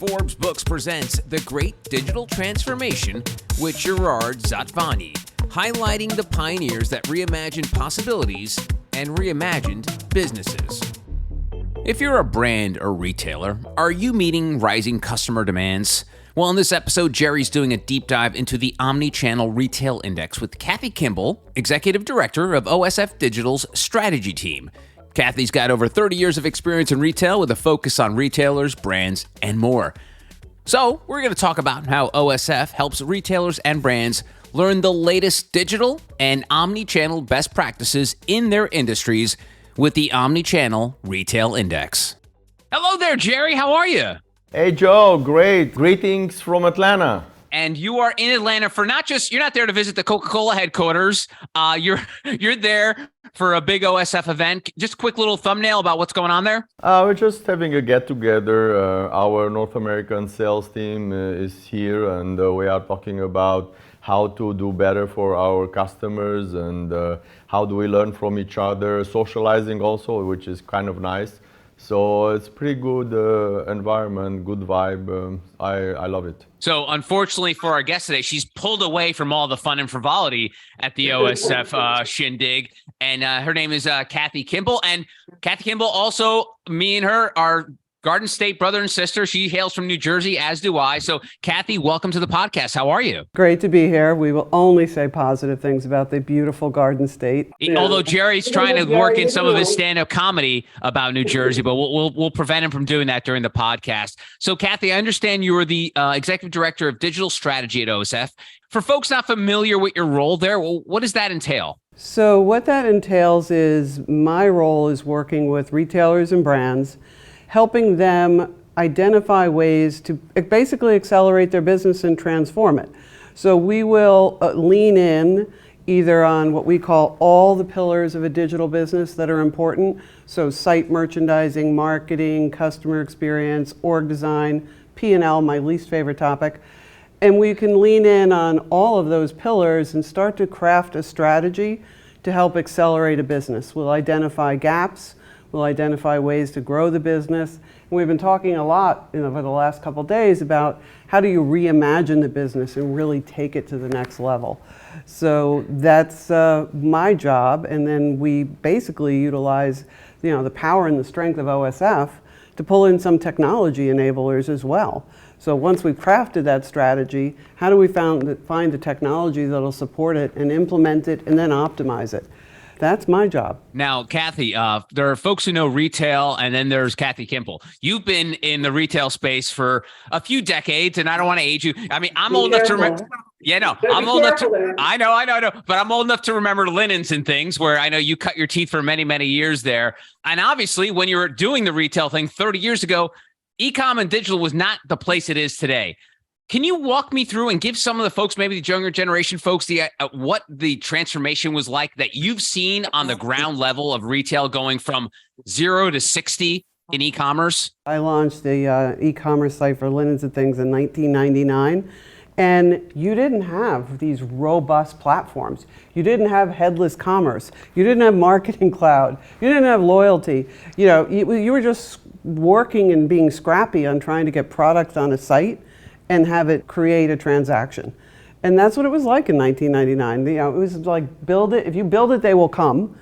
Forbes Books presents The Great Digital Transformation with Gerard Zatvani, highlighting the pioneers that reimagined possibilities and reimagined businesses. If you're a brand or retailer, are you meeting rising customer demands? Well, in this episode, Gerry's doing a deep dive into the Omnichannel Retail Index with Kathy Kimple, Executive Director of OSF Digital's strategy team. Kathy's got over 30 years of experience in retail with a focus on retailers, brands, and more. So, we're going to talk about how OSF helps retailers and brands learn the latest digital and omni-channel best practices in their industries with the Omnichannel Retail Index. Hello there, Gerry. How are you? Hey, Joe. Great. Greetings from Atlanta. And you are in Atlanta for you're not there to visit the Coca-Cola headquarters. You're there for a big OSF event. Just a quick little thumbnail about what's going on there. We're just having a get-together. Our North American sales team is here, and we are talking about how to do better for our customers and how do we learn from each other, socializing also, which is kind of nice. So it's pretty good environment, good vibe. I love it. So unfortunately for our guest today, she's pulled away from all the fun and frivolity at the OSF shindig. And her name is Kathy Kimple. And Kathy Kimple, also, me and her are Garden State brother and sister. She hails from New Jersey, as do I. So, Kathy, welcome to the podcast. How are you? Great to be here. We will only say positive things about the beautiful Garden State. Although Gerry's trying to work in some of his stand-up comedy about New Jersey, but we'll prevent him from doing that during the podcast. So, Kathy, I understand you are the Executive Director of Digital Strategy at OSF. For folks not familiar with your role there, what does that entail? So what that entails is my role is working with retailers and brands, helping them identify ways to basically accelerate their business and transform it. So we will lean in either on what we call all the pillars of a digital business that are important. So site merchandising, marketing, customer experience, org design, P&L, my least favorite topic. And we can lean in on all of those pillars and start to craft a strategy to help accelerate a business. We'll identify gaps. We'll identify ways to grow the business. And we've been talking a lot over the last couple of days about how do you reimagine the business and really take it to the next level. So that's my job. And then we basically utilize the power and the strength of OSF to pull in some technology enablers as well. So once we've crafted that strategy, how do we find the technology that'll support it and implement it and then optimize it? That's my job. Now, Kathy, there are folks who know retail, and then there's Kathy Kimple. You've been in the retail space for a few decades, and I don't want to age you. I mean, I'm old enough to remember. Yeah, no, I'm old enough to. I know, but I'm old enough to remember linens and things where I know you cut your teeth for many, many years there. And obviously, when you were doing the retail thing 30 years ago, e-com and digital was not the place it is today. Can you walk me through and give some of the folks, maybe the younger generation folks, what the transformation was like that you've seen on the ground level of retail going from 0 to 60 in e-commerce? I launched the e-commerce site for linens and things in 1999, and you didn't have these robust platforms. You didn't have headless commerce. You didn't have marketing cloud. You didn't have loyalty. You were just working and being scrappy on trying to get product on a site and have it create a transaction. And that's what it was like in 1999. It was like, build it. If you build it, they will come.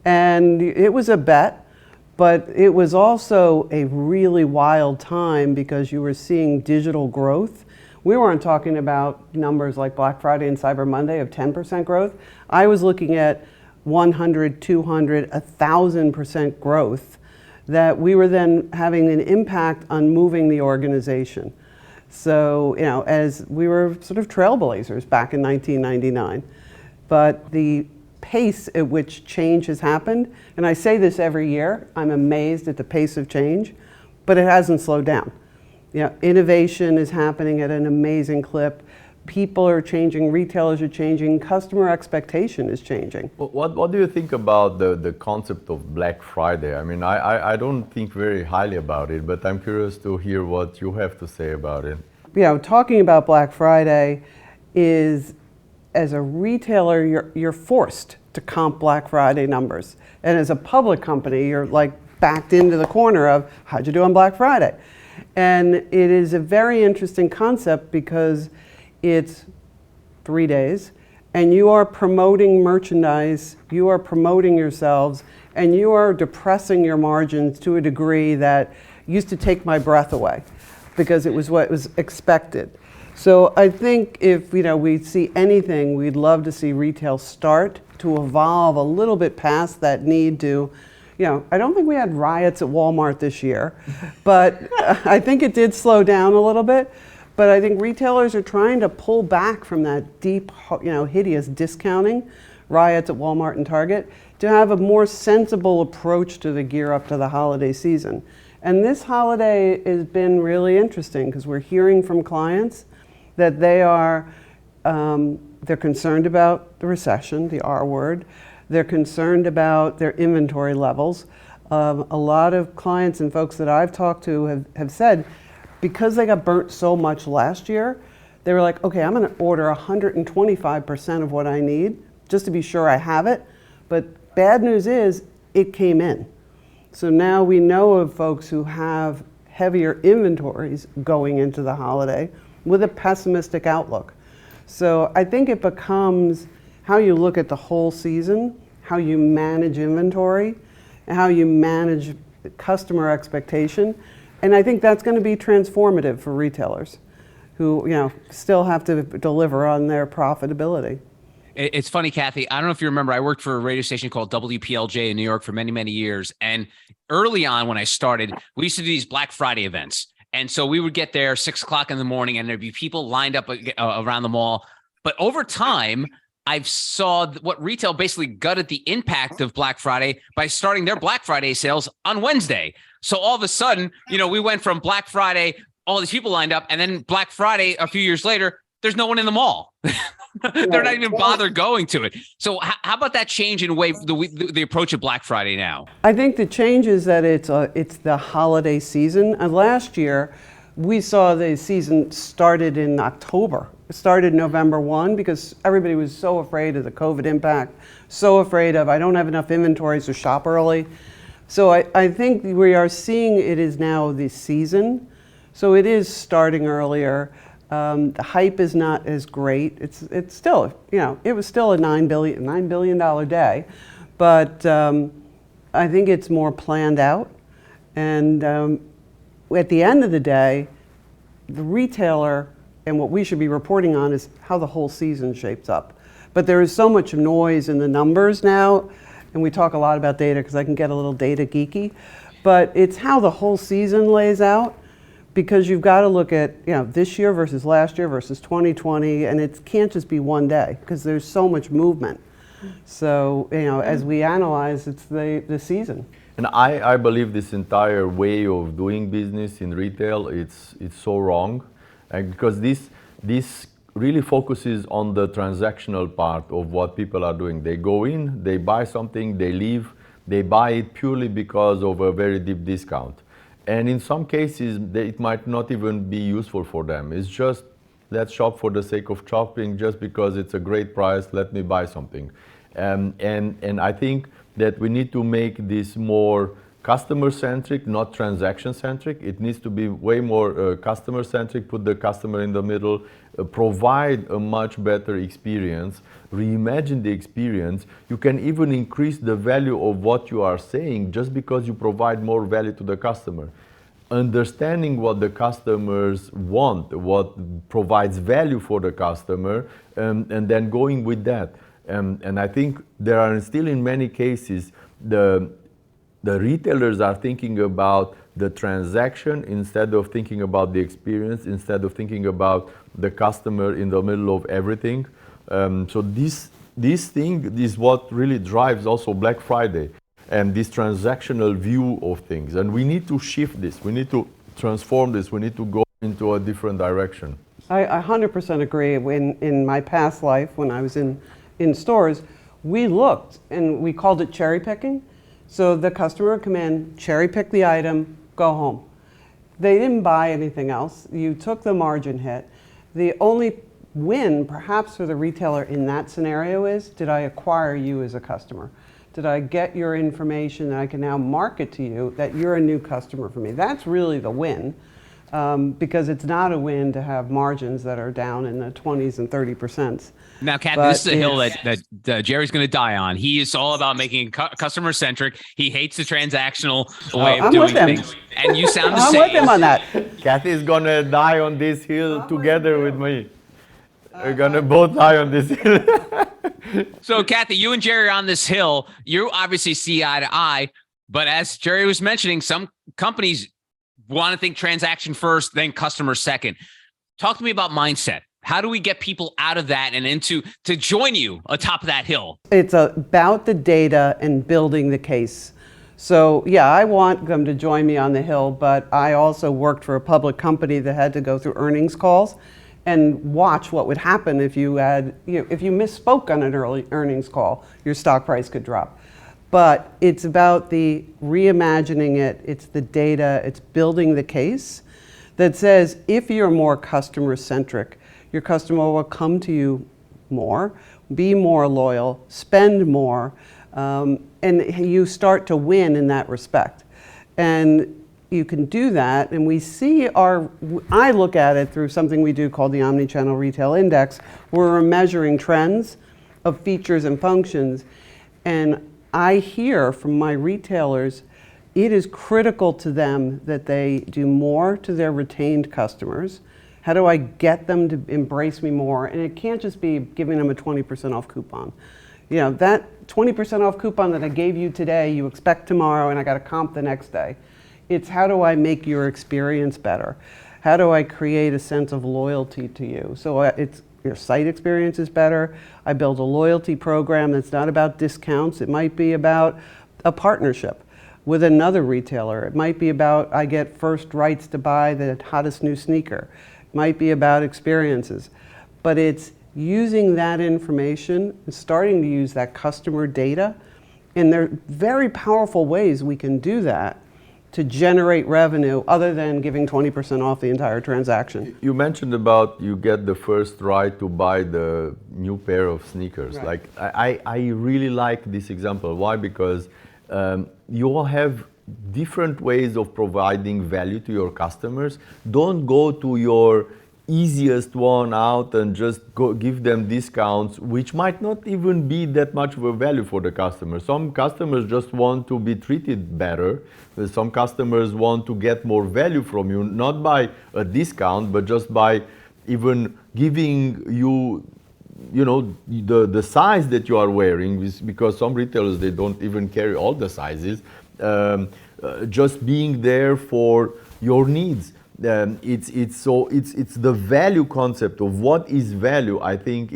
And it was a bet, but it was also a really wild time because you were seeing digital growth. We weren't talking about numbers like Black Friday and Cyber Monday of 10% growth. I was looking at 100, 200, 1,000% growth that we were then having an impact on moving the organization. So, as we were sort of trailblazers back in 1999, but the pace at which change has happened, and I say this every year, I'm amazed at the pace of change, but it hasn't slowed down. Innovation is happening at an amazing clip. People are changing, retailers are changing, customer expectation is changing. What do you think about the concept of Black Friday? I mean, I don't think very highly about it, but I'm curious to hear what you have to say about it. Talking about Black Friday is, as a retailer, you're forced to comp Black Friday numbers. And as a public company, you're like backed into the corner of how'd you do on Black Friday? And it is a very interesting concept because it's 3 days and you are promoting merchandise, you are promoting yourselves, and you are depressing your margins to a degree that used to take my breath away because it was what was expected. So I think if we see anything, we'd love to see retail start to evolve a little bit past that need to, I don't think we had riots at Walmart this year, but I think it did slow down a little bit. But I think retailers are trying to pull back from that deep, hideous discounting, riots at Walmart and Target, to have a more sensible approach to the gear up to the holiday season. And this holiday has been really interesting because we're hearing from clients that they're concerned about the recession, the R word. They're concerned about their inventory levels. A lot of clients and folks that I've talked to have said, because they got burnt so much last year, they were like, okay, I'm going to order 125% of what I need just to be sure I have it. But bad news is it came in. So now we know of folks who have heavier inventories going into the holiday with a pessimistic outlook. So I think it becomes how you look at the whole season, how you manage inventory, and how you manage customer expectation. And I think that's going to be transformative for retailers who, still have to deliver on their profitability. It's funny, Kathy. I don't know if you remember, I worked for a radio station called WPLJ in New York for many, many years. And early on when I started, we used to do these Black Friday events. And so we would get there 6 o'clock in the morning and there'd be people lined up around the mall. But over time, I've saw what retail basically gutted the impact of Black Friday by starting their Black Friday sales on Wednesday. So all of a sudden, we went from Black Friday, all these people lined up, and then Black Friday a few years later, there's no one in the mall. They're not even bothered going to it. So how about that change in the approach of Black Friday now? I think the change is that it's the holiday season. And last year, we saw the season started in October. It started November 1 because everybody was so afraid of the COVID impact, so afraid of I don't have enough inventory, so shop early. So I think we are seeing it is now the season. So it is starting earlier. The hype is not as great. It's still, it was still a $9 billion day, but I think it's more planned out. And at the end of the day, the retailer and what we should be reporting on is how the whole season shapes up. But there is so much noise in the numbers now, and we talk a lot about data because I can get a little data geeky, but it's how the whole season lays out. Because you've got to look at this year versus last year versus 2020, and it can't just be one day because there's so much movement. So as we analyze, it's the season. And I believe this entire way of doing business in retail, it's so wrong, because this really focuses on the transactional part of what people are doing. They go in, they buy something, they leave, they buy it purely because of a very deep discount. And in some cases, it might not even be useful for them. It's just, let's shop for the sake of shopping, just because it's a great price, let me buy something. And I think that we need to make this more customer-centric, not transaction-centric. It needs to be way more customer-centric, put the customer in the middle, provide a much better experience, reimagine the experience. You can even increase the value of what you are saying just because you provide more value to the customer. Understanding what the customers want, what provides value for the customer, and then going with that. And I think there are still in many cases, the retailers are thinking about the transaction instead of thinking about the experience, instead of thinking about the customer in the middle of everything. So this thing is what really drives also Black Friday and this transactional view of things. And we need to shift this. We need to transform this. We need to go into a different direction. I 100% agree. In my past life, when I was in stores, we looked and we called it cherry picking. So the customer would come in, cherry pick the item, go home. They didn't buy anything else. You took the margin hit. The only win, perhaps, for the retailer in that scenario is, did I acquire you as a customer? Did I get your information that I can now market to you that you're a new customer for me? That's really the win. because it's not a win to have margins that are down in the 20s and 30%. Now, Kathy, this is a hill that Gerry's going to die on. He is all about making customer centric. He hates the transactional way of doing things. And you sound the same. I'm with him on that. Kathy is going to die on this hill together with me. We're going to both die on this hill. So, Kathy, you and Gerry are on this hill. You obviously see eye to eye. But as Gerry was mentioning, some companies want to think transaction first, then customer second. Talk to me about mindset. How do we get people out of that and to join you atop of that hill? It's about the data and building the case. So yeah, I want them to join me on the hill, but I also worked for a public company that had to go through earnings calls and watch what would happen if you misspoke on an early earnings call, your stock price could drop. But it's about the reimagining it, it's the data, it's building the case that says if you're more customer centric, your customer will come to you more, be more loyal, spend more, and you start to win in that respect. And you can do that, and we see I look at it through something we do called the Omnichannel Retail Index, where we're measuring trends of features and functions. And I hear from my retailers, it is critical to them that they do more to their retained customers. How do I get them to embrace me more? And it can't just be giving them a 20% off coupon. You know, that 20% off coupon that I gave you today, you expect tomorrow, and I got a comp the next day. It's how do I make your experience better? How do I create a sense of loyalty to you? So your site experience is better. I build a loyalty program that's not about discounts. It might be about a partnership with another retailer. It might be about I get first rights to buy the hottest new sneaker. It might be about experiences. But it's using that information and starting to use that customer data. And there are very powerful ways we can do that to generate revenue other than giving 20% off the entire transaction. You mentioned about you get the first right to buy the new pair of sneakers. Right. Like I really like this example. Why? Because you all have different ways of providing value to your customers. Don't go to your easiest one out and just go give them discounts, which might not even be that much of a value for the customer. Some customers just want to be treated better. Some customers want to get more value from you, not by a discount, but just by even giving you the size that you are wearing, because some retailers, they don't even carry all the sizes. Just being there for your needs. It's the value concept of what is value. I think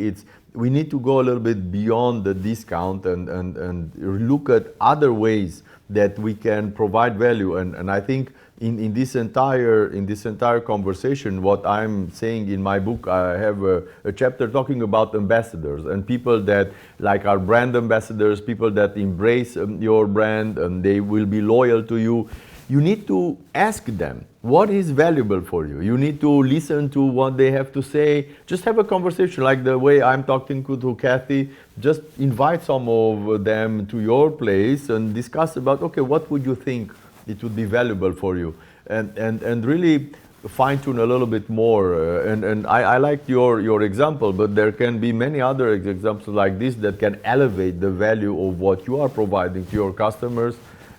we need to go a little bit beyond the discount and look at other ways that we can provide value. And I think in this entire conversation, what I'm saying in my book, I have a chapter talking about ambassadors and people that like are brand ambassadors, people that embrace your brand and they will be loyal to you. You need to ask them what is valuable for you. You need to listen to what they have to say. Just have a conversation like the way I'm talking to Kathy. Just invite some of them to your place and discuss about, okay, what would you think it would be valuable for you? And really fine tune a little bit more. And I like your example, but there can be many other examples like this that can elevate the value of what you are providing to your customers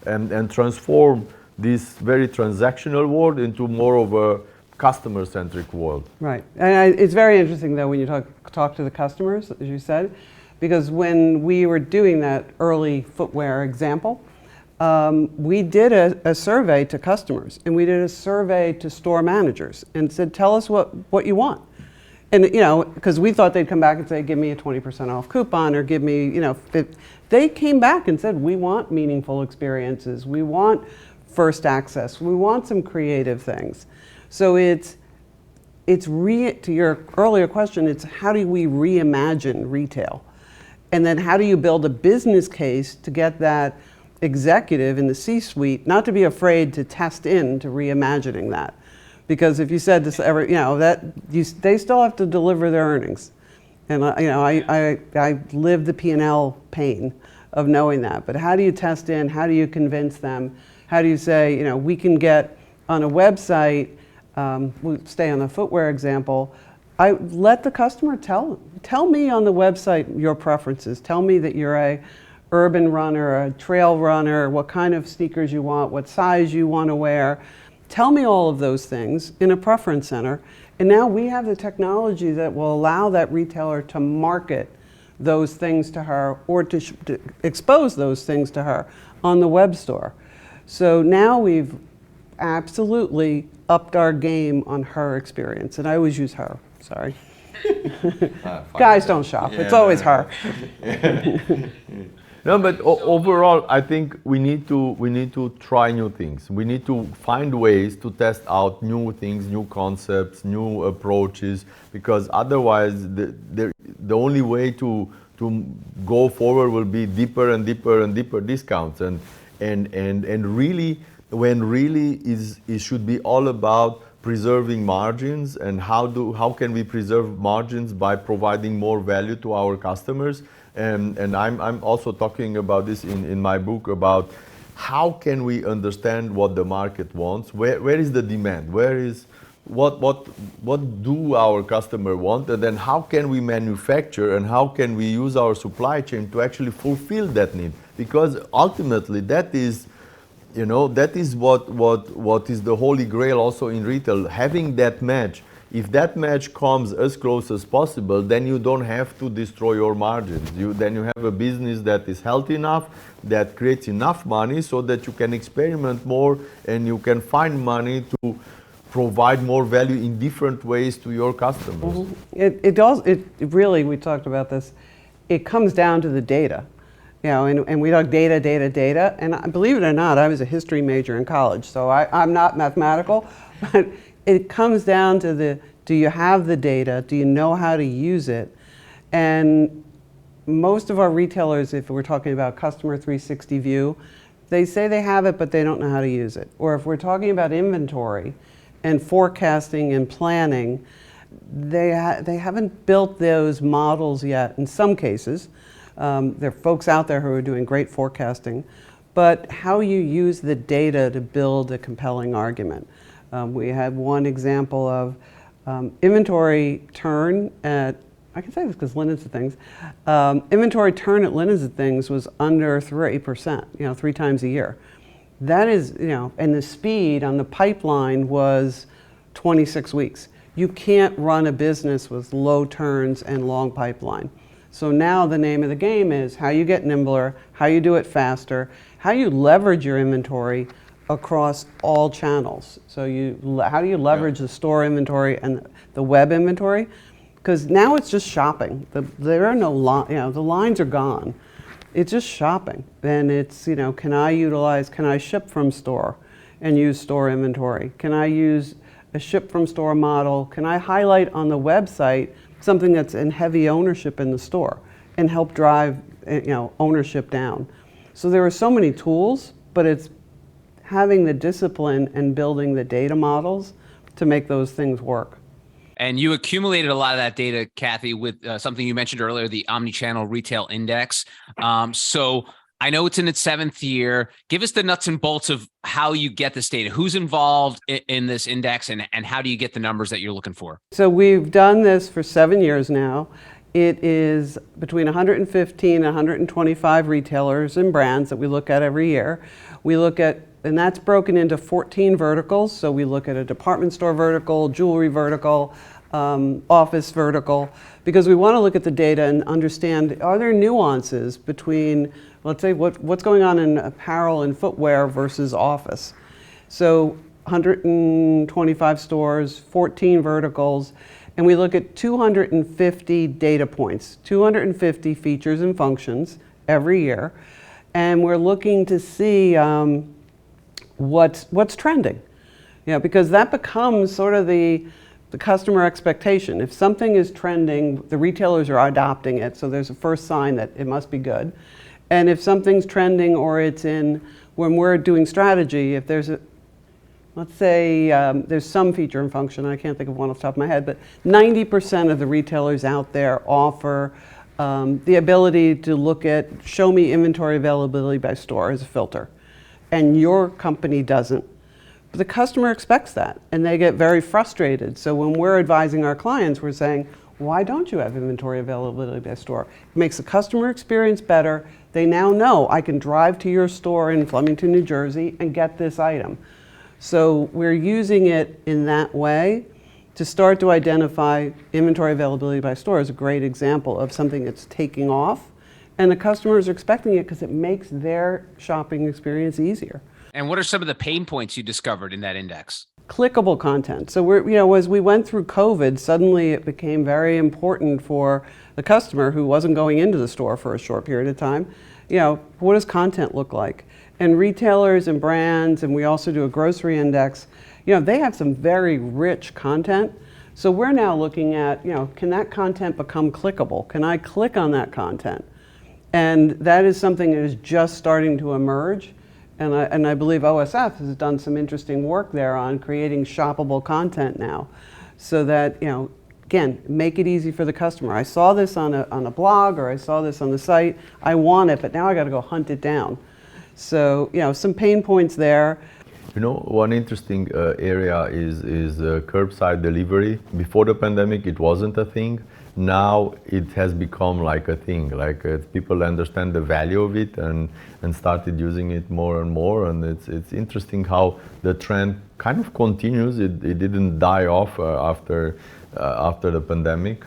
and transform this very transactional world into more of a customer-centric world. Right, and it's very interesting though when you talk to the customers, as you said, because when we were doing that early footwear example, we did a survey to customers, and we did a survey to store managers, and said, tell us what you want. And because we thought they'd come back and say, give me a 20% off coupon, or give me, they came back and said, we want meaningful experiences, we want first access, we want some creative things. So to your earlier question, it's how do we reimagine retail? And then how do you build a business case to get that executive in the C-suite not to be afraid to test into reimagining that? Because if you said this they still have to deliver their earnings. And I live the P&L pain of knowing that. But how do you test in? How do you convince them? How do you say, we can get on a website we'll stay on the footwear example. I let the customer tell me on the website your preferences. Tell me that you're a urban runner, a trail runner, what kind of sneakers you want, what size you want to wear. Tell me all of those things in a preference center. And now we have the technology that will allow that retailer to market those things to her or to expose those things to her on the web store. So now we've absolutely upped our game on her experience. And I always use her, sorry. Guys don't shop, it's always her. No, but overall, I think we need to try new things. We need to find ways to test out new things, new concepts, new approaches, because otherwise, the only way to go forward will be deeper and deeper and deeper discounts. And really, when really it should be all about preserving margins and how can we preserve margins by providing more value to our customers. And I'm also talking about this in my book about how can we understand what the market wants, where is the demand, what do our customer want, and then how can we manufacture and how can we use our supply chain to actually fulfill that need, because ultimately that is what is the holy grail also in retail, having that match. If that match comes as close as possible, then you don't have to destroy your margins. Then you have a business that is healthy enough, that creates enough money so that you can experiment more and you can find money to provide more value in different ways to your customers. Mm-hmm. It really, we talked about this, it comes down to the data. And we talk data, and believe it or not, I was a history major in college, so I'm not mathematical, but it comes down to do you have the data? Do you know how to use it? And most of our retailers, if we're talking about customer 360 view, they say they have it, but they don't know how to use it. Or if we're talking about inventory and forecasting and planning, they haven't built those models yet in some cases. There are folks out there who are doing great forecasting, but how you use the data to build a compelling argument. We had one example of inventory turn at, I can say this because Linens and Things, inventory turn at Linens and Things was under 3%, 3 times a year. That is, and the speed on the pipeline was 26 weeks. You can't run a business with low turns and long pipeline. So now the name of the game is how you get nimbler, how you do it faster, how you leverage your inventory across all channels. So how do you leverage the store inventory and the web inventory? Because now it's just shopping. There are no the lines are gone. It's just shopping. And it's, can I ship from store and use store inventory? Can I use a ship from store model? Can I highlight on the website something that's in heavy ownership in the store and help drive ownership down? So there are so many tools, but it's having the discipline and building the data models to make those things work. And you accumulated a lot of that data, Kathy, with something you mentioned earlier, the Omnichannel Retail Index. So I know it's in its 7th year. Give us the nuts and bolts of how you get this data. Who's involved in this index, and how do you get the numbers that you're looking for? So we've done this for 7 years now. It is between 115 and 125 retailers and brands that we look at every year. We look at, and that's broken into 14 verticals. So we look at a department store vertical, jewelry vertical, office vertical, because we want to look at the data and understand, are there nuances between, let's say, what's going on in apparel and footwear versus office. So 125 stores, 14 verticals, and we look at 250 data points, 250 features and functions every year, and we're looking to see what's trending. Because that becomes sort of the customer expectation. If something is trending, the retailers are adopting it, so there's a first sign that it must be good. And if something's trending or it's in, when we're doing strategy, if there's let's say there's some feature and function, I can't think of one off the top of my head, but 90% of the retailers out there offer the ability to show me inventory availability by store as a filter. And your company doesn't. The customer expects that, and they get very frustrated. So when we're advising our clients, we're saying, why don't you have inventory availability by store? It makes the customer experience better. They now know I can drive to your store in Flemington, New Jersey and get this item. So we're using it in that way to start to identify inventory availability by store is a great example of something that's taking off, and the customers are expecting it because it makes their shopping experience easier. And what are some of the pain points you discovered in that index? Clickable content. So we're, as we went through COVID, suddenly it became very important for the customer who wasn't going into the store for a short period of time. What does content look like? And retailers and brands, and we also do a grocery index, they have some very rich content. So we're now looking at, can that content become clickable? Can I click on that content? And that is something that is just starting to emerge. And I believe OSF has done some interesting work there on creating shoppable content now, so that, again, make it easy for the customer. I saw this on a blog, or I saw this on the site. I want it, but now I got to go hunt it down. So, some pain points there. One interesting area is curbside delivery. Before the pandemic, it wasn't a thing. Now it has become like a thing. People understand the value of it and started using it more and more. And it's interesting how the trend kind of continues. It didn't die off after the pandemic.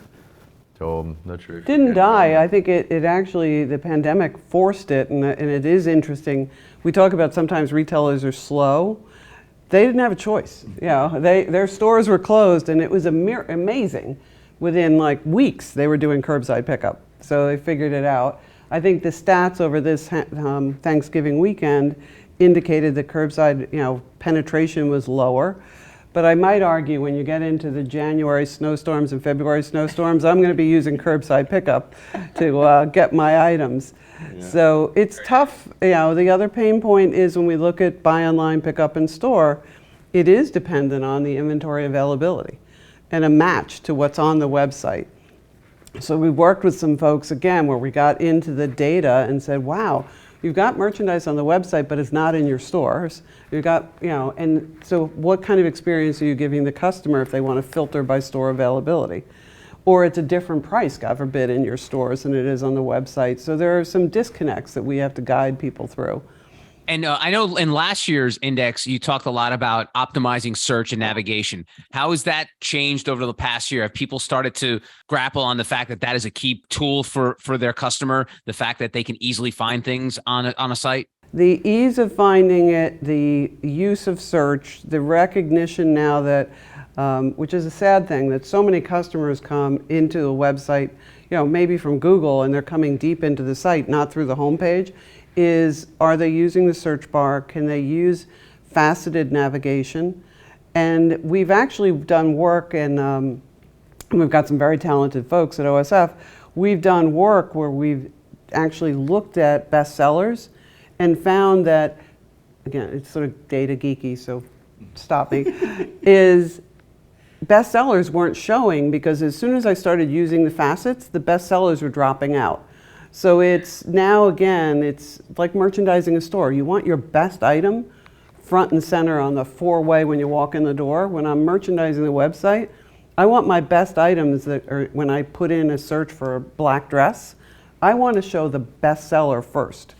So I'm not sure. It didn't die. I think it actually, the pandemic forced it, and it is interesting. We talk about sometimes retailers are slow. They didn't have a choice. Their stores were closed, and it was amazing. Within weeks, they were doing curbside pickup. So they figured it out. I think the stats over this Thanksgiving weekend indicated that curbside penetration was lower. But I might argue when you get into the January snowstorms and February snowstorms, I'm going to be using curbside pickup to get my items. Yeah. So it's tough. The other pain point is when we look at buy online, pick up in store, it is dependent on the inventory availability and a match to what's on the website. So we worked with some folks, again, where we got into the data and said, wow, you've got merchandise on the website, but it's not in your stores. You've got, and so what kind of experience are you giving the customer if they want to filter by store availability? Or it's a different price, God forbid, in your stores than it is on the website. So there are some disconnects that we have to guide people through. And I know in last year's index, you talked a lot about optimizing search and navigation. How has that changed over the past year? Have people started to grapple on the fact that that is a key tool for their customer, the fact that they can easily find things on a site? The ease of finding it, the use of search, the recognition now that, which is a sad thing, that so many customers come into the website, maybe from Google, and they're coming deep into the site, not through the homepage. Are they using the search bar? Can they use faceted navigation? And we've actually done work, and we've got some very talented folks at OSF. We've done work where we've actually looked at bestsellers and found that, again, it's sort of data geeky, so stop me, is bestsellers weren't showing because as soon as I started using the facets, the bestsellers were dropping out. So it's now, again, it's like merchandising a store. You want your best item front and center on the four-way when you walk in the door. When I'm merchandising the website, I want my best items that are, when I put in a search for a black dress, I want to show the best seller first.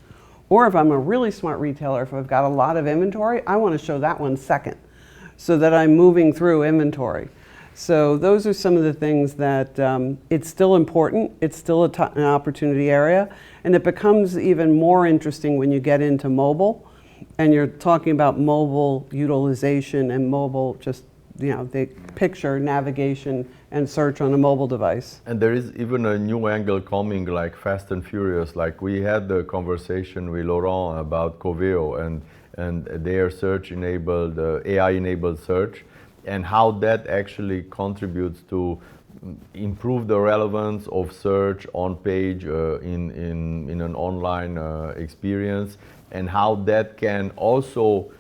Or if I'm a really smart retailer, if I've got a lot of inventory, I want to show that one second so that I'm moving through inventory. So those are some of the things that it's still important, it's still an opportunity area, and it becomes even more interesting when you get into mobile and you're talking about mobile utilization and mobile the picture, navigation, and search on a mobile device. And there is even a new angle coming, like Fast and Furious. Like we had the conversation with Laurent about Coveo and their search-enabled, AI-enabled search, and how that actually contributes to improve the relevance of search on page in an online experience, and how that can also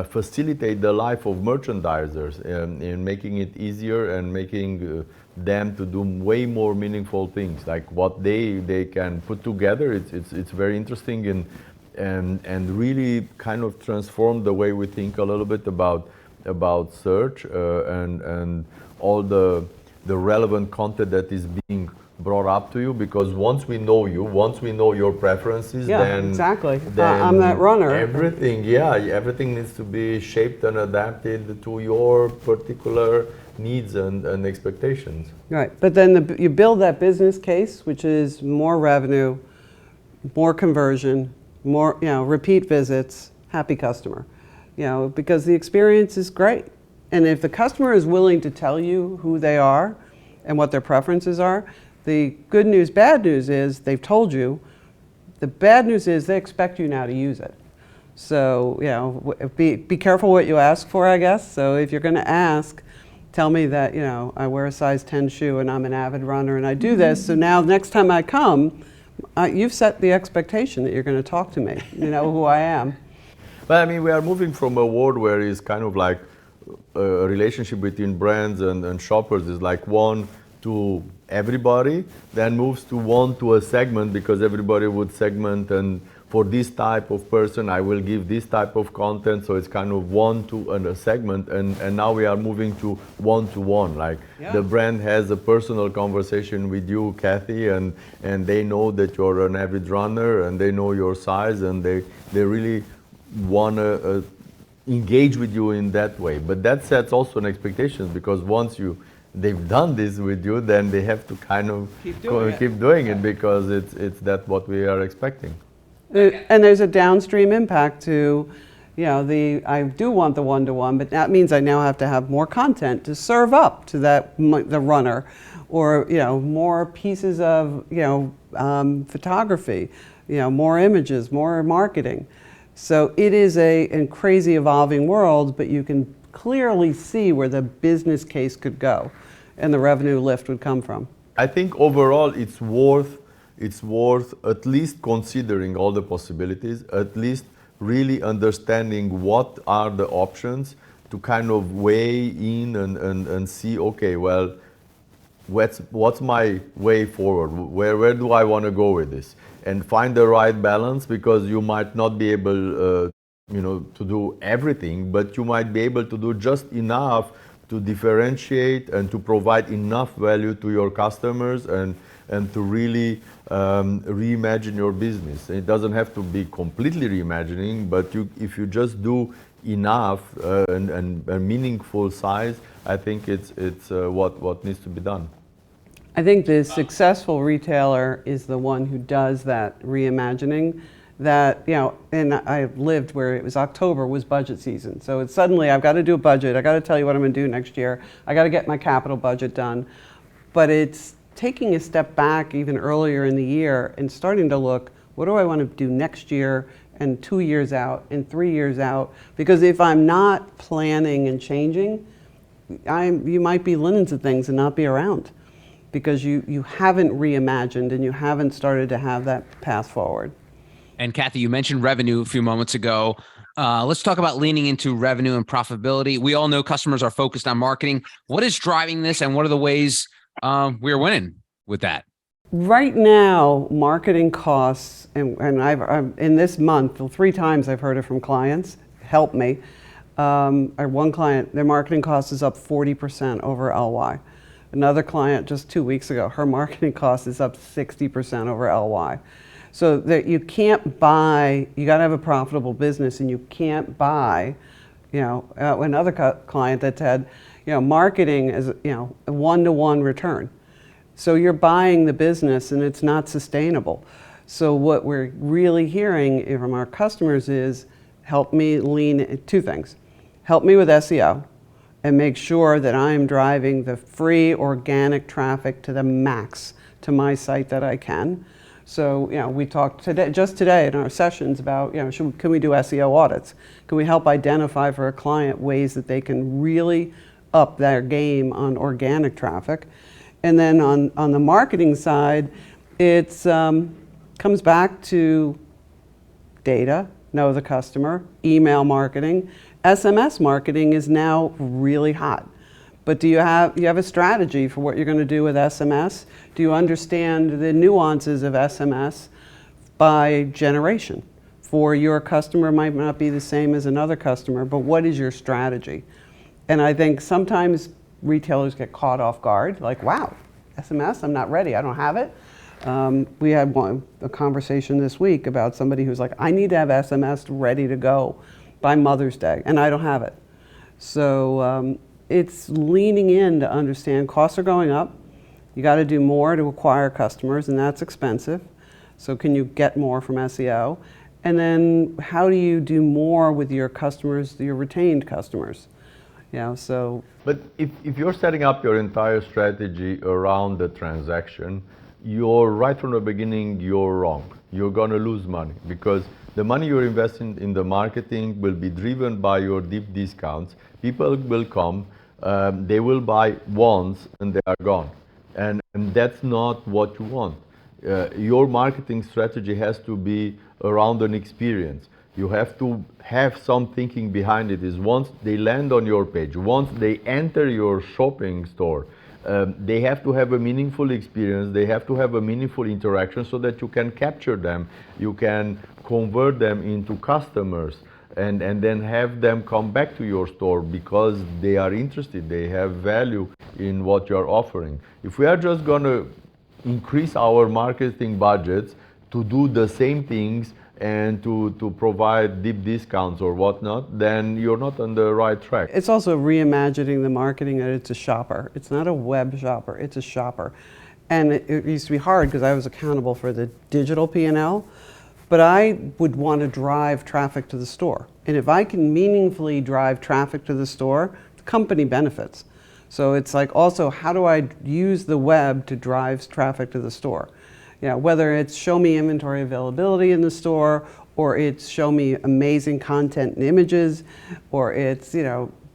facilitate the life of merchandisers in making it easier and making them to do way more meaningful things, like what they can put together. It's very interesting and really kind of transform the way we think a little bit about search and all the relevant content that is being brought up to you, because once we know you, once we know your preferences, Yeah, then exactly. then I'm that runner. everything needs to be shaped and adapted to your particular needs and expectations. Right, but then you build that business case, which is more revenue, more conversion, more repeat visits, happy customer, because the experience is great. And if the customer is willing to tell you who they are and what their preferences are, the good news, bad news is they've told you. The bad news is they expect you now to use it. So, be careful what you ask for, I guess. So if you're going to ask, tell me that, I wear a size 10 shoe and I'm an avid runner and I do this. So now next time I come, you've set the expectation that you're going to talk to me. You know who I am. But I mean, we are moving from a world where it's kind of like a relationship between brands and shoppers is like one to everybody, then moves to one to a segment, because everybody would segment, and for this type of person I will give this type of content, so it's kind of one to a segment, and now we are moving to one, like the brand has a personal conversation with you, Kathy, and they know that you're an avid runner and they know your size, and they really want to engage with you in that way. But that sets also an expectation, because once they've done this with you, then they have to kind of keep doing it, because it's that what we are expecting. And there's a downstream impact to, I do want the one-to-one, but that means I now have to have more content to serve up to the runner, or more pieces of photography, more images, more marketing. So it is a crazy evolving world, but you can clearly see where the business case could go and the revenue lift would come from. I think overall it's worth at least considering all the possibilities, at least really understanding what are the options, to kind of weigh in and see, okay, well, what's my way forward? Where do I want to go with this? And find the right balance, because you might not be able to do everything, but you might be able to do just enough to differentiate and to provide enough value to your customers and to really reimagine your business. It doesn't have to be completely reimagining, but if you just do enough and a meaningful size, I think it's what needs to be done. I think the successful retailer is the one who does that reimagining. That, and I lived where it was October was budget season. So it's suddenly I've got to do a budget. I got to tell you what I'm going to do next year. I got to get my capital budget done. But it's taking a step back even earlier in the year and starting to look, what do I want to do next year and 2 years out and 3 years out? Because if I'm not planning and changing, you might be linens of things and not be around, because you haven't reimagined and you haven't started to have that path forward. And Kathy, you mentioned revenue a few moments ago. Let's talk about leaning into revenue and profitability. We all know customers are focused on marketing. What is driving this, and what are the ways we're winning with that? Right now, marketing costs, and I've in this month, 3 times I've heard it from clients, help me. One client, their marketing cost is up 40% over LY. Another client just 2 weeks ago, her marketing cost is up 60% over LY. So that you can't buy, you got to have a profitable business, and you can't buy, another client that had, marketing as, a 1-to-1 return. So you're buying the business and it's not sustainable. So what we're really hearing from our customers is, help me lean, 2 things. Help me with SEO and make sure that I'm driving the free organic traffic to the max to my site that I can. So, we talked just today in our sessions about, can we do SEO audits? Can we help identify for a client ways that they can really up their game on organic traffic? And then on the marketing side, it's comes back to data, know the customer, email marketing. SMS marketing is now really hot. But do you have a strategy for what you're going to do with SMS? Do you understand the nuances of SMS by generation? for your customer might not be the same as another customer, but what is your strategy? And I think sometimes retailers get caught off guard, like, wow, SMS, I'm not ready, I don't have it. We had a conversation this week about somebody who's like, I need to have SMS ready to go by Mother's Day, and I don't have it. So it's leaning in to understand costs are going up. You got to do more to acquire customers, and that's expensive. So can you get more from SEO? And then how do you do more with your customers, your retained customers? So. But if you're setting up your entire strategy around the transaction, you're right from the beginning, you're wrong. You're going to lose money because the money you're investing in the marketing will be driven by your deep discounts. People will come, they will buy once and they are gone. And that's not what you want. Your marketing strategy has to be around an experience. You have to have some thinking behind it. Is once they land on your page, once they enter your shopping store, they have to have a meaningful experience, they have to have a meaningful interaction so that you can capture them, you can convert them into customers, and then have them come back to your store because they are interested, they have value in what you're offering. If we are just going to increase our marketing budgets to do the same things and to provide deep discounts or whatnot, then you're not on the right track. It's also reimagining the marketing that it's a shopper. It's not a web shopper, it's a shopper. And it used to be hard because I was accountable for the digital P&L, but I would want to drive traffic to the store. And if I can meaningfully drive traffic to the store, the company benefits. So it's like also, how do I use the web to drive traffic to the store? Whether it's show me inventory availability in the store, or it's show me amazing content and images, or it's,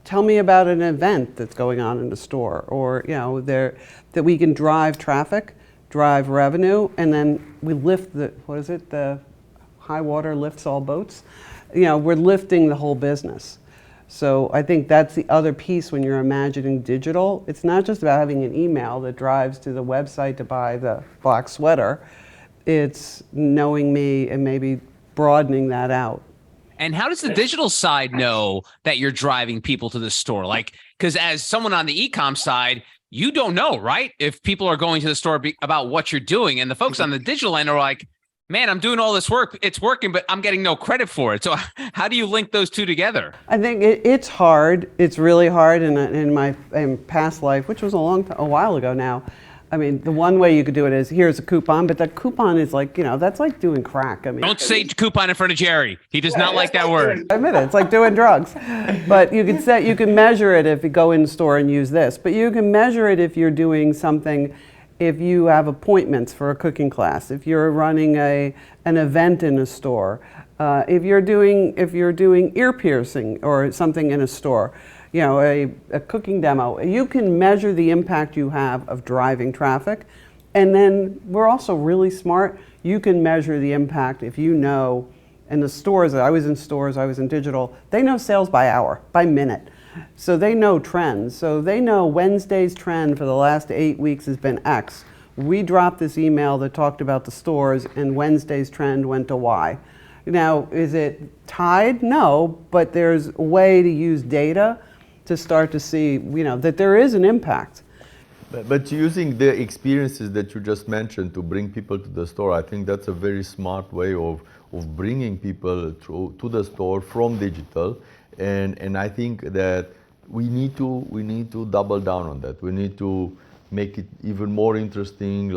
tell me about an event that's going on in the store, or, that we can drive traffic, drive revenue, and then we lift the high water lifts all boats. We're lifting the whole business. So I think that's the other piece when you're imagining digital. It's not just about having an email that drives to the website to buy the black sweater. It's knowing me and maybe broadening that out. And how does the digital side know that you're driving people to the store? Because as someone on the e-com side, you don't know, right? If people are going to the store about what you're doing. And the folks on the digital end are like, man, I'm doing all this work. It's working, but I'm getting no credit for it. So how do you link those two together? I think it's hard. It's really hard in my past life, which was a while ago now. I mean, the one way you could do it is, here's a coupon, but that coupon is like, that's like doing crack. I mean, don't say coupon in front of Gerry. He does not like that word. I admit it. It's like doing drugs. But you can measure it if you go in the store and use this. But you can measure it if you're doing something. If you have appointments for a cooking class, if you're running an event in a store, if you're doing ear piercing or something in a store, a cooking demo, you can measure the impact you have of driving traffic. And then we're also really smart. You can measure the impact if you know, in the stores, I was in digital, they know sales by hour, by minute. So they know trends. So they know Wednesday's trend for the last 8 weeks has been X. We dropped this email that talked about the stores and Wednesday's trend went to Y. Now, is it tied? No, but there's a way to use data to start to see, that there is an impact. But using the experiences that you just mentioned to bring people to the store, I think that's a very smart way of bringing people to the store from digital. And I think that we need to double down on that. We need to make it even more interesting.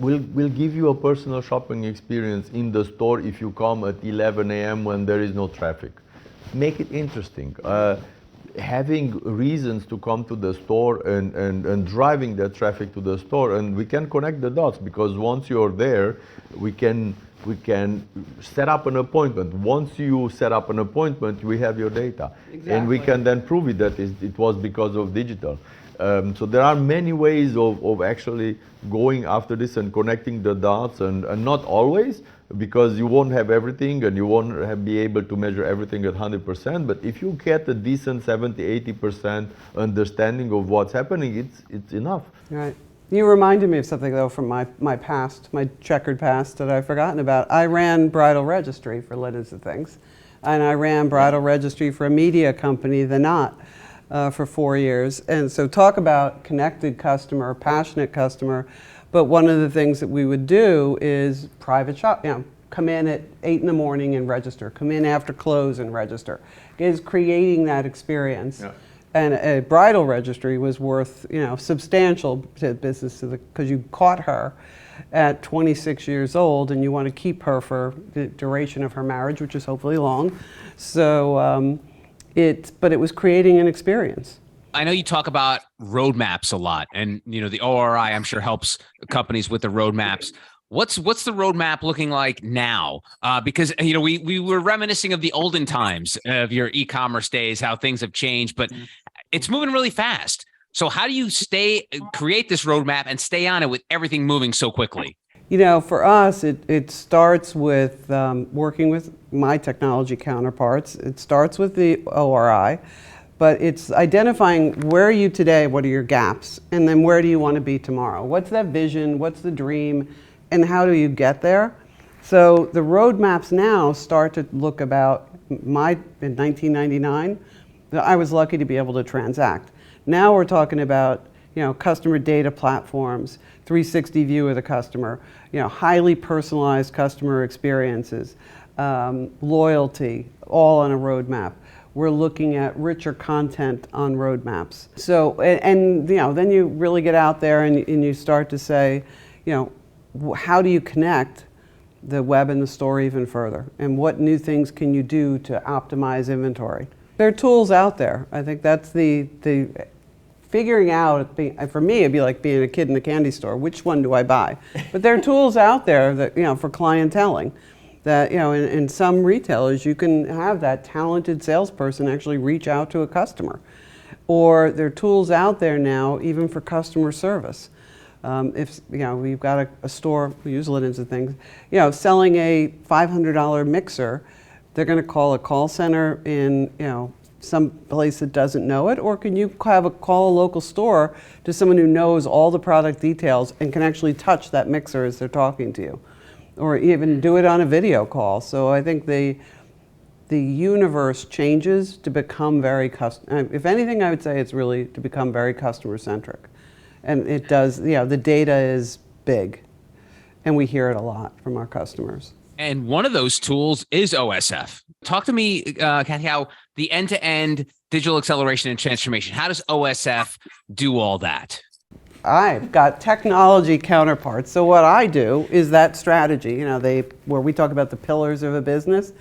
We'll give you a personal shopping experience in the store if you come at 11 a.m. when there is no traffic. Make it interesting. Having reasons to come to the store and driving that traffic to the store, and we can connect the dots because once you're there, we can set up an appointment. Once you set up an appointment, we have your data. Exactly. And we can then prove it that it was because of digital. So there are many ways of actually going after this and connecting the dots, and not always, because you won't have everything and you won't be able to measure everything at 100%. But if you get a decent 70-80% understanding of what's happening, it's enough. Right. You reminded me of something, though, from my past, my checkered past that I've forgotten about. I ran bridal registry for Linens and Things, and I ran bridal registry for a media company, The Knot, for 4 years. And so talk about connected customer, passionate customer. But one of the things that we would do is private shop, come in at 8 in the morning and register, come in after close and register, is creating that experience. Yeah. And a bridal registry was worth, substantial to business because you caught her at 26 years old and you want to keep her for the duration of her marriage, which is hopefully long. So but it was creating an experience. I know you talk about roadmaps a lot, and the ORI I'm sure helps companies with the roadmaps. What's the roadmap looking like now? Because we were reminiscing of the olden times of your e-commerce days, how things have changed, but it's moving really fast. So how do you create this roadmap and stay on it with everything moving so quickly? For us, it starts with working with my technology counterparts. It starts with the ORI, but it's identifying where are you today, what are your gaps, and then where do you want to be tomorrow? What's that vision, what's the dream, and how do you get there? So the roadmaps now start to look about in 1999, I was lucky to be able to transact. Now we're talking about customer data platforms, 360 view of the customer, highly personalized customer experiences, loyalty, all on a roadmap. We're looking at richer content on roadmaps. So, and then you really get out there and you start to say, how do you connect the web and the store even further? And what new things can you do to optimize inventory? There are tools out there. I think that's the figuring out, for me, it'd be like being a kid in a candy store. Which one do I buy? But there are tools out there that, for clienteling that, in some retailers, you can have that talented salesperson actually reach out to a customer. Or there are tools out there now, even for customer service. If we've got a store, we use Linens and Things, selling a $500 mixer, they're going to call a call center in some place that doesn't know it, or can you call a local store to someone who knows all the product details and can actually touch that mixer as they're talking to you, or even do it on a video call. So I think the universe changes to become very if anything, I would say it's really to become very customer centric. And it does, the data is big, and we hear it a lot from our customers. And one of those tools is OSF. Talk to me, Kathy, how the end-to-end digital acceleration and transformation, how does OSF do all that? I've got technology counterparts. So what I do is that strategy, where we talk about the pillars of a business,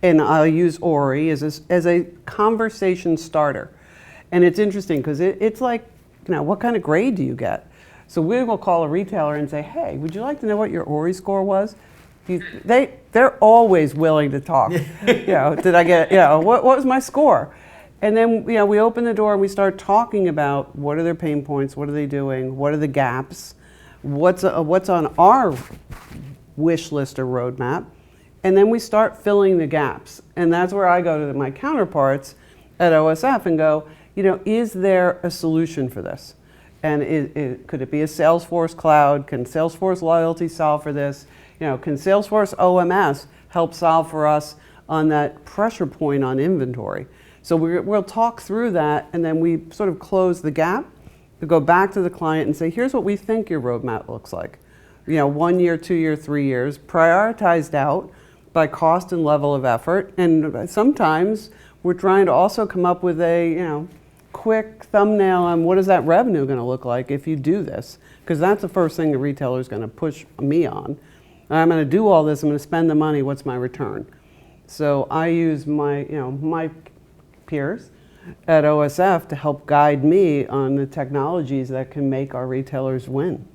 and I'll use ORI as a conversation starter. And it's interesting because it's like, what kind of grade do you get? So we will call a retailer and say, hey, would you like to know what your ORI score was? They're always willing to talk. Did I get, what was my score? And then, we open the door and we start talking about what are their pain points, what are they doing, what are the gaps, what's on our wish list or roadmap, and then we start filling the gaps. And that's where I go to my counterparts at OSF and go, is there a solution for this? And could it be a Salesforce cloud? Can Salesforce loyalty solve for this? Can Salesforce OMS help solve for us on that pressure point on inventory? So we'll talk through that, and then we sort of close the gap to go back to the client and say, here's what we think your roadmap looks like. 1 year, 2 year, 3 years, prioritized out by cost and level of effort. And sometimes we're trying to also come up with a, quick thumbnail on what is that revenue going to look like if you do this? Because that's the first thing the retailer is going to push me on. I'm going to do all this, I'm going to spend the money, what's my return? So I use my peers at OSF to help guide me on the technologies that can make our retailers win.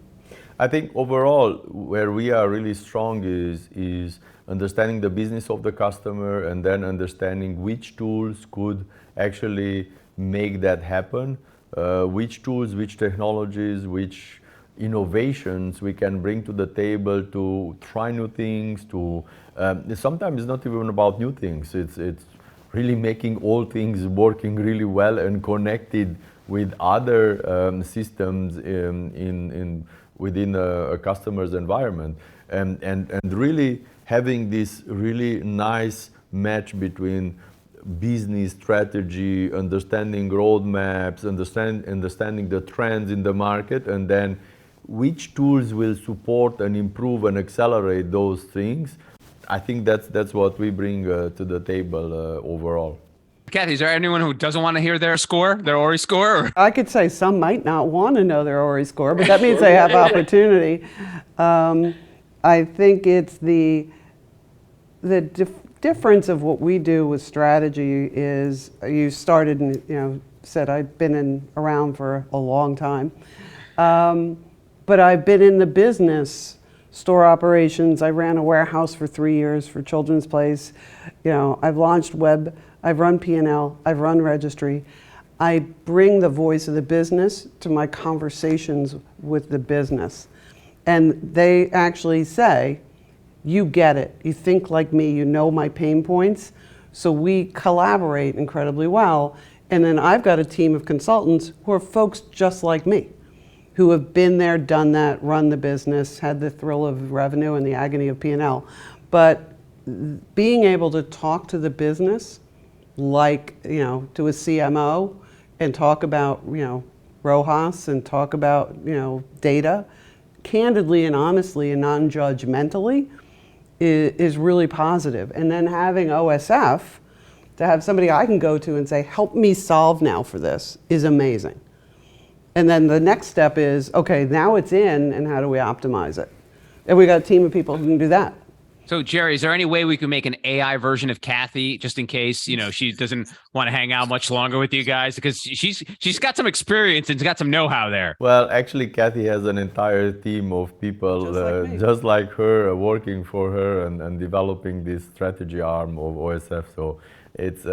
I think overall, where we are really strong is understanding the business of the customer and then understanding which tools could actually make that happen, which tools, which technologies, which innovations we can bring to the table to try new things, sometimes it's not even about new things, it's really making all things working really well and connected with other systems within a customer's environment, and really having this really nice match between business strategy, understanding roadmaps, understanding the trends in the market, and then which tools will support and improve and accelerate those things. I think that's what we bring to the table overall. Kathy, is there anyone who doesn't want to hear their score, their ORI score? Or? I could say some might not want to know their ORI score, but that means they have opportunity. I think it's the difference of what we do with strategy is you started and said I've been around for a long time, but I've been in the business, store operations. I ran a warehouse for 3 years for Children's Place. I've launched web. I've run P&L. I've run registry. I bring the voice of the business to my conversations with the business, and they actually say, you get it. You think like me. You know my pain points. So we collaborate incredibly well. And then I've got a team of consultants who are folks just like me, who have been there, done that, run the business, had the thrill of revenue and the agony of P&L. But being able to talk to the business like, to a CMO and talk about, ROHAS and talk about, data, candidly and honestly and non-judgmentally, is really positive. And then having OSF, to have somebody I can go to and say, help me solve now for this, is amazing. And then the next step is, okay, now it's in, and how do we optimize it? And we got a team of people who can do that. So, Gerry, is there any way we can make an AI version of Kathy, just in case, she doesn't want to hang out much longer with you guys? Because she's got some experience and got some know-how there. Well, actually, Kathy has an entire team of people just like her working for her and developing this strategy arm of OSF. So it's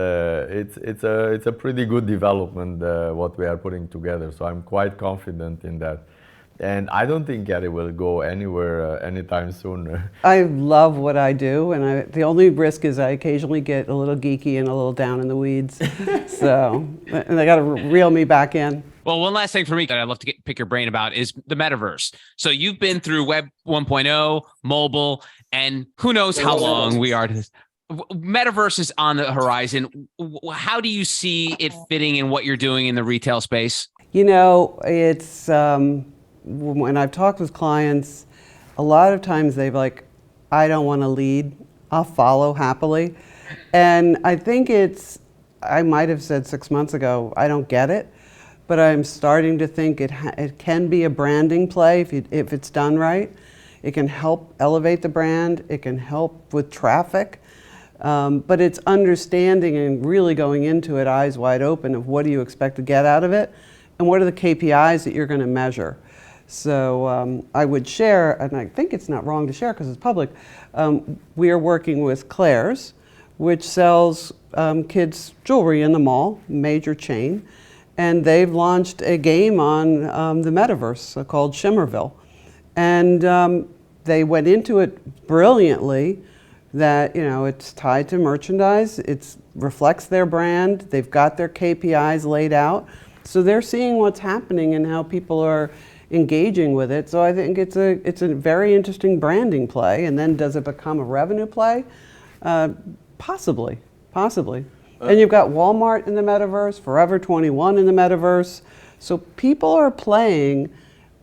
a pretty good development what we are putting together. So I'm quite confident in that. And I don't think Gerry will go anywhere anytime soon. I love what I do, and the only risk is I occasionally get a little geeky and a little down in the weeds. And they got to reel me back in. Well, one last thing for me that I'd love to pick your brain about is the metaverse. So you've been through Web 1.0, mobile, and who knows how long we are to this. Metaverse is on the horizon. How do you see it fitting in what you're doing in the retail space? It's... when I've talked with clients, a lot of times they're like, I don't want to lead, I'll follow happily. And I think I might have said 6 months ago, I don't get it, but I'm starting to think it can be a branding play if it's done right. It can help elevate the brand, it can help with traffic, but it's understanding and really going into it eyes wide open of what do you expect to get out of it, and what are the KPIs that you're going to measure. So I would share, and I think it's not wrong to share because it's public, we are working with Claire's, which sells kids' jewelry in the mall, major chain, and they've launched a game on the metaverse called Shimmerville. And they went into it brilliantly that, it's tied to merchandise, it reflects their brand, they've got their KPIs laid out, so they're seeing what's happening and how people are engaging with it. So I think it's a very interesting branding play. And then does it become a revenue play? Possibly. And you've got Walmart in the metaverse, Forever 21 in the metaverse. So people are playing,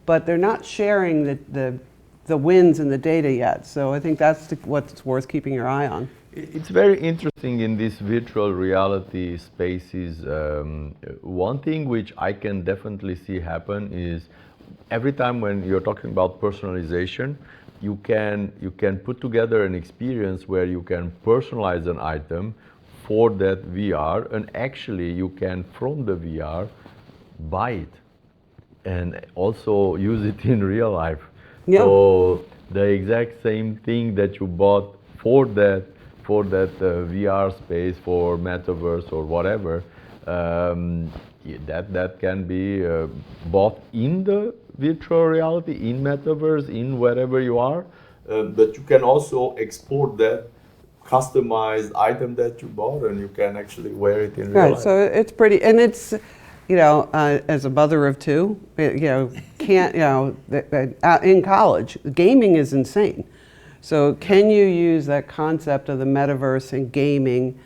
but they're not sharing the wins and the data yet. So I think that's what's worth keeping your eye on. It's very interesting in these virtual reality spaces. One thing which I can definitely see happen is every time when you're talking about personalization, you can put together an experience where you can personalize an item for that VR, and actually you can, from the VR, buy it and also use it in real life. Yeah. So the exact same thing that you bought for that VR space, for metaverse or whatever, that can be bought in the virtual reality, in metaverse, in wherever you are, but you can also export that customized item that you bought, and you can actually wear it in real life. So it's pretty, and as a mother of two, can't, in college, gaming is insane. So can you use that concept of the metaverse and gaming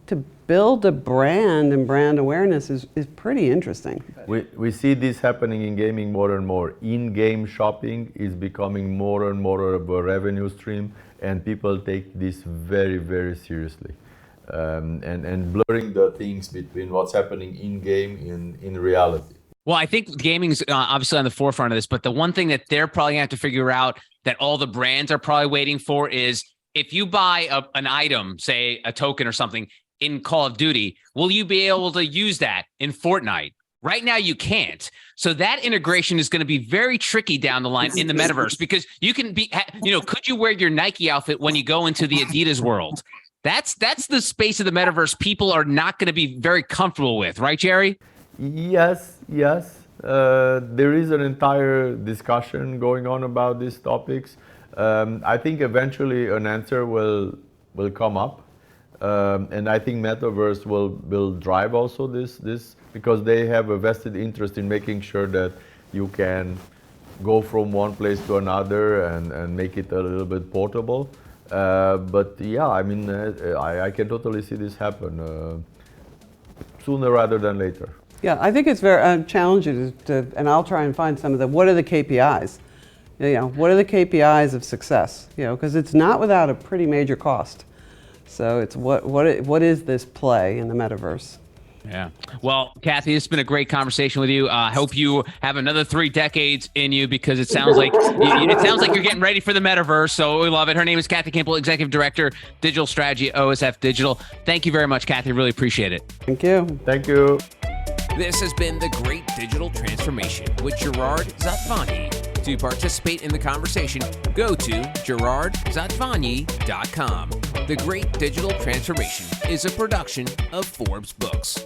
to build a brand, and brand awareness is pretty interesting. We see this happening in gaming more and more. In-game shopping is becoming more and more of a revenue stream, and people take this very, very seriously. And blurring the things between what's happening in-game in reality. Well, I think gaming's obviously on the forefront of this, but the one thing that they're probably going to have to figure out that all the brands are probably waiting for is if you buy an item, say a token or something in Call of Duty, will you be able to use that in Fortnite? Right now, you can't. So that integration is going to be very tricky down the line in the metaverse because you can be, could you wear your Nike outfit when you go into the Adidas world? That's the space of the metaverse people are not going to be very comfortable with, right, Gerry? Yes. There is an entire discussion going on about these topics. I think eventually an answer will come up. And I think metaverse will drive also this because they have a vested interest in making sure that you can go from one place to another and make it a little bit portable. But yeah, I mean, I can totally see this happen sooner rather than later. Yeah, I think it's very challenging and I'll try and find some of what are the KPIs? What are the KPIs of success? Because it's not without a pretty major cost. So it's what is this play in the metaverse? Yeah. Well, Kathy, it's been a great conversation with you. I hope you have another 3 decades in you because it sounds like you're getting ready for the metaverse. So we love it. Her name is Kathy Kimple, Executive Director, Digital Strategy at OSF Digital. Thank you very much, Kathy. Really appreciate it. Thank you. Thank you. This has been The Great Digital Transformation with Gerard Zatvani. To participate in the conversation, go to gerardzatvani.com. The Great Digital Transformation is a production of Forbes Books.